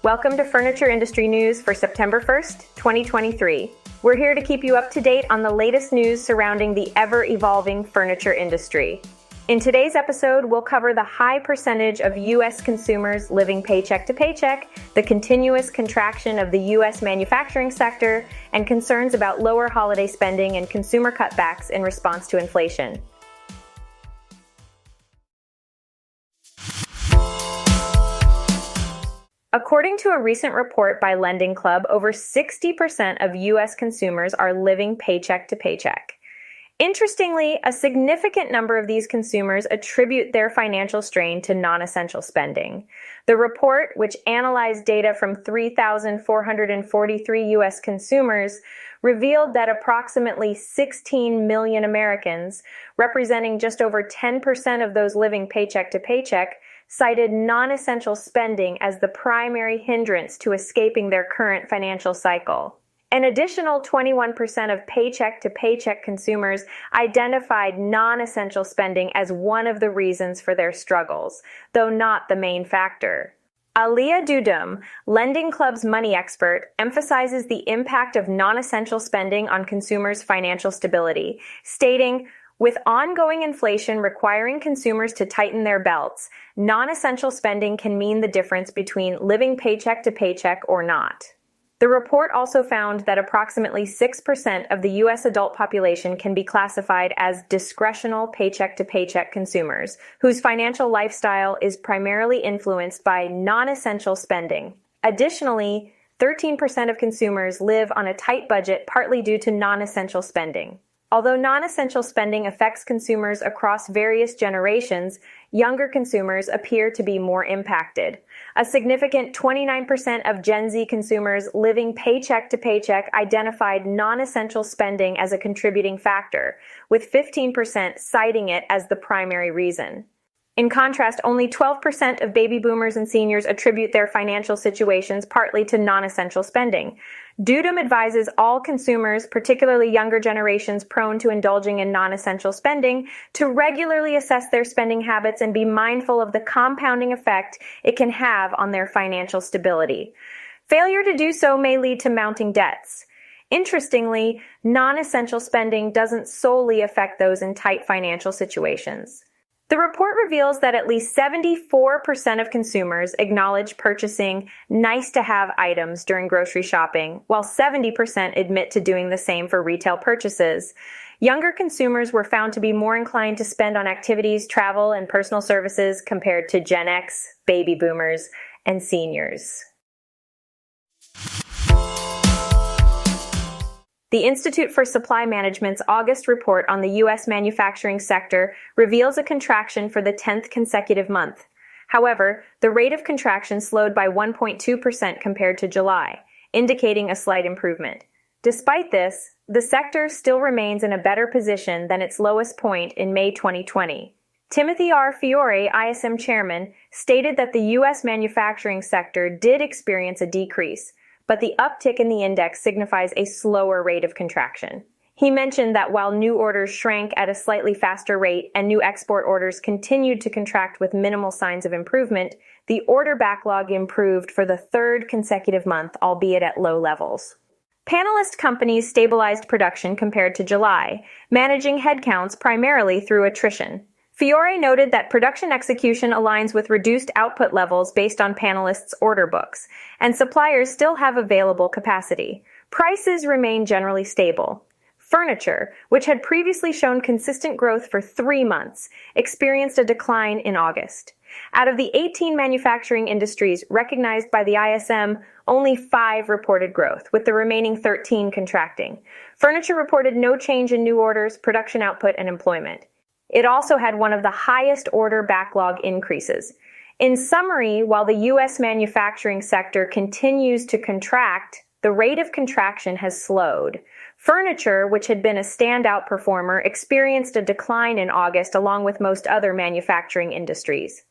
Welcome to Furniture Industry News for September 1st, 2023. We're here to keep you up to date on the latest news surrounding the ever-evolving furniture industry. In today's episode, we'll cover the high percentage of U.S. consumers living paycheck to paycheck, the continuous contraction of the U.S. manufacturing sector, and concerns about lower holiday spending and consumer cutbacks in response to inflation. According to a recent report by Lending Club, over 60% of U.S. consumers are living paycheck to paycheck. Interestingly, a significant number of these consumers attribute their financial strain to non-essential spending. The report, which analyzed data from 3,443 U.S. consumers, revealed that approximately 16 million Americans, representing just over 10% of those living paycheck to paycheck, cited non-essential spending as the primary hindrance to escaping their current financial cycle. An additional 21% of paycheck-to-paycheck consumers identified non-essential spending as one of the reasons for their struggles, though not the main factor. Aliyah Dudum, Lending Club's money expert, emphasizes the impact of non-essential spending on consumers' financial stability, stating, "With ongoing inflation requiring consumers to tighten their belts, non-essential spending can mean the difference between living paycheck to paycheck or not." The report also found that approximately 6% of the U.S. adult population can be classified as discretional paycheck-to-paycheck consumers, whose financial lifestyle is primarily influenced by non-essential spending. Additionally, 13% of consumers live on a tight budget partly due to non-essential spending. Although non-essential spending affects consumers across various generations, younger consumers appear to be more impacted. A significant 29% of Gen Z consumers living paycheck to paycheck identified non-essential spending as a contributing factor, with 15% citing it as the primary reason. In contrast, only 12% of baby boomers and seniors attribute their financial situations partly to non-essential spending. Dudum advises all consumers, particularly younger generations prone to indulging in non-essential spending, to regularly assess their spending habits and be mindful of the compounding effect it can have on their financial stability. Failure to do so may lead to mounting debts. Interestingly, non-essential spending doesn't solely affect those in tight financial situations. The report reveals that at least 74% of consumers acknowledge purchasing nice-to-have items during grocery shopping, while 70% admit to doing the same for retail purchases. Younger consumers were found to be more inclined to spend on activities, travel, and personal services compared to Gen X, baby boomers, and seniors. The Institute for Supply Management's August report on the U.S. manufacturing sector reveals a contraction for the 10th consecutive month. However, the rate of contraction slowed by 1.2% compared to July, indicating a slight improvement. Despite this, the sector still remains in a better position than its lowest point in May 2020. Timothy R. Fiore, ISM chairman, stated that the U.S. manufacturing sector did experience a decrease, but the uptick in the index signifies a slower rate of contraction. He mentioned that while new orders shrank at a slightly faster rate and new export orders continued to contract with minimal signs of improvement, the order backlog improved for the third consecutive month, albeit at low levels. Panelist companies stabilized production compared to July, managing headcounts primarily through attrition. Fiore noted that production execution aligns with reduced output levels based on panelists' order books, and suppliers still have available capacity. Prices remain generally stable. Furniture, which had previously shown consistent growth for 3 months, experienced a decline in August. Out of the 18 manufacturing industries recognized by the ISM, only 5 reported growth, with the remaining 13 contracting. Furniture reported no change in new orders, production output, and employment. It also had one of the highest order backlog increases. In summary, while the U.S. manufacturing sector continues to contract, the rate of contraction has slowed. Furniture, which had been a standout performer, experienced a decline in August along with most other manufacturing industries.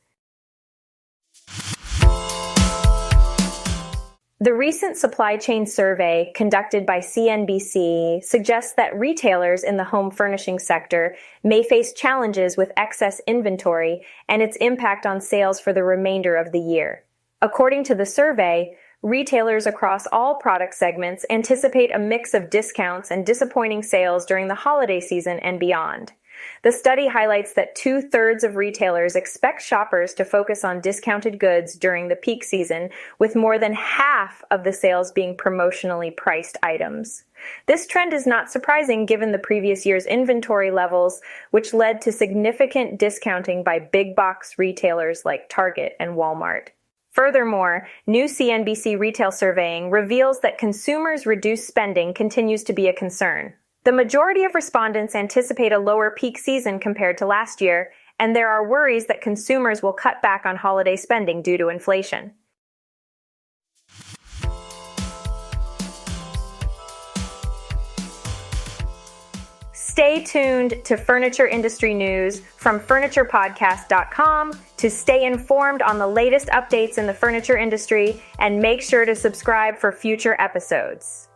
The recent supply chain survey conducted by CNBC suggests that retailers in the home furnishing sector may face challenges with excess inventory and its impact on sales for the remainder of the year. According to the survey, retailers across all product segments anticipate a mix of discounts and disappointing sales during the holiday season and beyond. The study highlights that 2/3 of retailers expect shoppers to focus on discounted goods during the peak season, with more than half of the sales being promotionally priced items. This trend is not surprising given the previous year's inventory levels, which led to significant discounting by big box retailers like Target and Walmart. Furthermore, new CNBC retail surveying reveals that consumers' reduced spending continues to be a concern. The majority of respondents anticipate a lower peak season compared to last year, and there are worries that consumers will cut back on holiday spending due to inflation. Stay tuned to furniture industry news from FurniturePodcast.com to stay informed on the latest updates in the furniture industry, and make sure to subscribe for future episodes.